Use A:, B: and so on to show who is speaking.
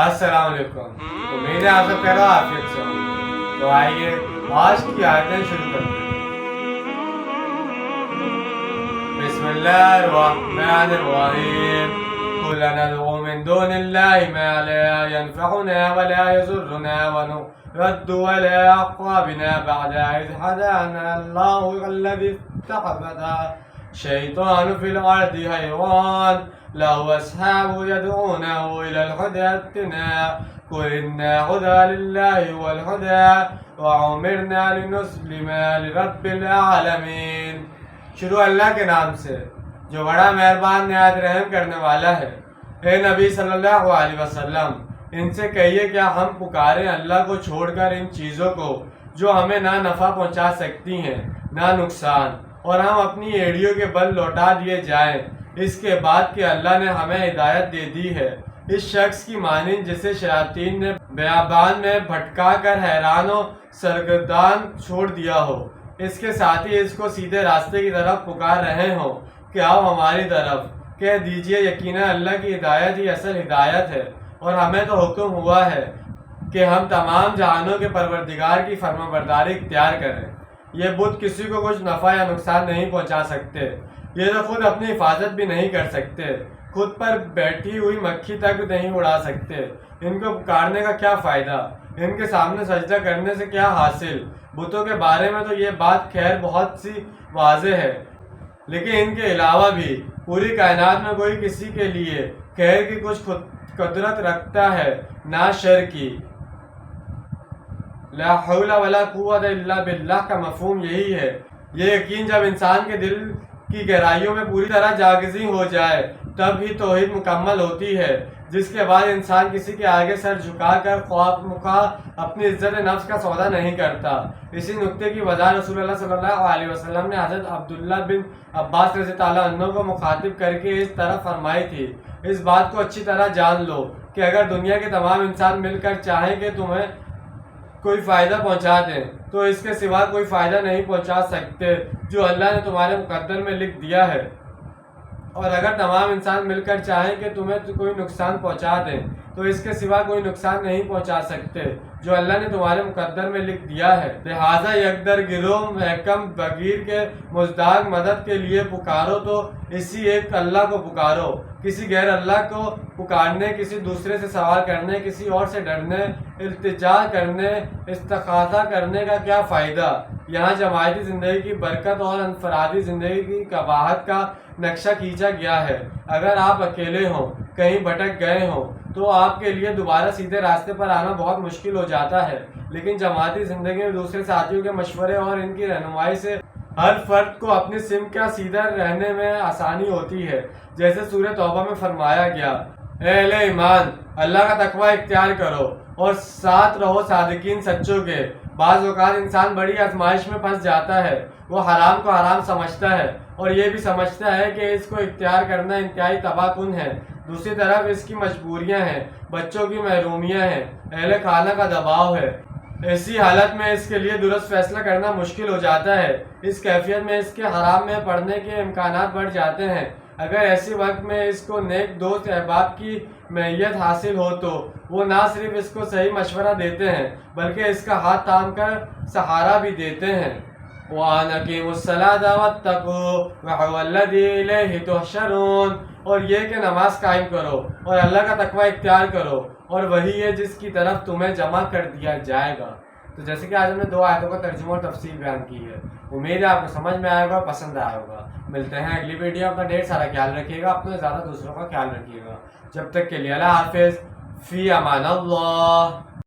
A: السلام علیکم، امید ہے آپ سب خیر و عافیت سے ہوں گے۔ تو آئیے آج کی آیتیں شروع کرتے ہیں۔ بسم اللہ الرحمن الرحیم۔ قل ندعو من دون اللہ ما لا ينفعنا ولا يضرنا ونرد إلى أعقابنا بعد إذ هدانا الله الذي اتخذ الشيطان في الأرض حيران له أصحاب يدعونه إلى الهدى ائتنا قل إن هدى لله هو الهدى وأمرنا لنسلم لرب العالمين۔ شروع اللہ کے نام سے جو بڑا مہربان نہایت رحم کرنے والا ہے۔ اے نبی صلی اللہ علیہ وسلم، ان سے کہیے کیا ہم پکاریں اللہ کو چھوڑ کر ان چیزوں کو جو ہمیں نہ نفع پہنچا سکتی ہیں نہ نقصان، اور ہم اپنی ایڑیوں کے بل لوٹا دیے جائیں اس کے بعد کہ اللہ نے ہمیں ہدایت دے دی ہے، اس شخص کی مانند جسے شیاطین نے بیابان میں بھٹکا کر حیران و سرگردان چھوڑ دیا ہو، اس کے ساتھ ہی اس کو سیدھے راستے کی طرف پکار رہے ہوں کہ آؤ ہماری طرف۔ کہہ دیجئے یقیناً اللہ کی ہدایت ہی اصل ہدایت ہے، اور ہمیں تو حکم ہوا ہے کہ ہم تمام جہانوں کے پروردگار کی فرمانبرداری اختیار کریں۔ یہ بت کسی کو کچھ نفع یا نقصان نہیں پہنچا سکتے، یہ تو خود اپنی حفاظت بھی نہیں کر سکتے، خود پر بیٹھی ہوئی مکھی تک نہیں اڑا سکتے۔ ان کو پکارنے کا کیا فائدہ، ان کے سامنے سجدہ کرنے سے کیا حاصل؟ بتوں کے بارے میں تو یہ بات خیر بہت سی واضح ہے، لیکن ان کے علاوہ بھی پوری کائنات میں کوئی کسی کے لیے خیر کی کچھ قدرت رکھتا ہے نہ شر کی۔ لا حول ولا قوت الا باللہ کا مفہوم یہی ہے۔ یہ یقین جب انسان کے دل کی گہرائیوں میں پوری طرح جاگزی ہو جائے تب ہی توحید مکمل ہوتی ہے، جس کے بعد انسان کسی کے آگے سر جھکا کر خواہ مخواہ اپنی عزت نفس کا سودا نہیں کرتا۔ اسی نکتے کی وضاحت رسول اللہ صلی اللہ علیہ وسلم نے حضرت عبداللہ بن عباس رضی اللہ عنہ کو مخاطب کر کے اس طرح فرمائی تھی: اس بات کو اچھی طرح جان لو کہ اگر دنیا کے تمام انسان مل کر چاہیں کہ تمہیں کوئی فائدہ پہنچا دیں تو اس کے سوا کوئی فائدہ نہیں پہنچا سکتے جو اللہ نے تمہارے مقدر میں لکھ دیا ہے، اور اگر تمام انسان مل کر چاہیں کہ تمہیں کوئی نقصان پہنچا دیں تو اس کے سوا کوئی نقصان نہیں پہنچا سکتے جو اللہ نے تمہارے مقدر میں لکھ دیا ہے۔ لہٰذا یکدر گروہ محکم بغیر کے مزداق مدد کے لیے پکارو تو اسی ایک اللہ کو پکارو۔ کسی غیر اللہ کو پکارنے، کسی دوسرے سے سوال کرنے، کسی اور سے ڈرنے، التجا کرنے، استغاثہ کرنے کا کیا فائدہ؟ یہاں جماعتی زندگی کی برکت اور انفرادی زندگی کی قباحت کا نقشہ کھینچا گیا ہے۔ اگر آپ اکیلے ہوں، کہیں بھٹک گئے ہوں تو آپ کے لیے دوبارہ سیدھے راستے پر آنا بہت مشکل ہو جاتا ہے، لیکن جماعتی زندگی میں دوسرے ساتھیوں کے مشورے اور ان کی رہنمائی سے ہر فرد کو اپنی سمت کا سیدھا رہنے میں آسانی ہوتی ہے، جیسے سورہ توبہ میں فرمایا گیا: اے اہل ایمان، اللہ کا تقوی اختیار کرو اور ساتھ رہو صادقین سچوں کے۔ بعض اوقات انسان بڑی آزمائش میں پھنس جاتا ہے، وہ حرام کو حرام سمجھتا ہے اور یہ بھی سمجھتا ہے کہ اس کو اختیار کرنا انتہائی تباہ کن ہے۔ دوسری طرف اس کی مجبوریاں ہیں، بچوں کی محرومیاں ہیں، اہل خانہ کا دباؤ ہے۔ ایسی حالت میں اس کے لیے درست فیصلہ کرنا مشکل ہو جاتا ہے۔ اس کیفیت میں اس کے حرام میں پڑنے کے امکانات بڑھ جاتے ہیں۔ اگر ایسی وقت میں اس کو نیک دوست احباب کی معیت حاصل ہو تو وہ نہ صرف اس کو صحیح مشورہ دیتے ہیں بلکہ اس کا ہاتھ تھام کر سہارا بھی دیتے ہیں۔ وَأَنْ أَقِيمُوا الصَّلَاةَ وَاتَّقُوهُ وَهُوَ الَّذِي إِلَيْهِ تُحْشَرُونَ، اور یہ کہ نماز قائم کرو اور اللہ کا تقوی اختیار کرو، اور وہی ہے جس کی طرف تمہیں جمع کر دیا جائے گا۔ تو جیسے کہ آج ہم نے 2 آیتوں کا ترجمہ اور تفسیر بیان کی ہے، امید ہے آپ کو سمجھ میں آئے گا، پسند آئے ہوگا۔ ملتے ہیں اگلی ویڈیو، اپنا ڈھیر سارا خیال رکھیے گا، اپنے زیادہ دوسروں کا خیال رکھیے گا۔ جب تک کے لیے اللہ حافظ، فی امان اللہ۔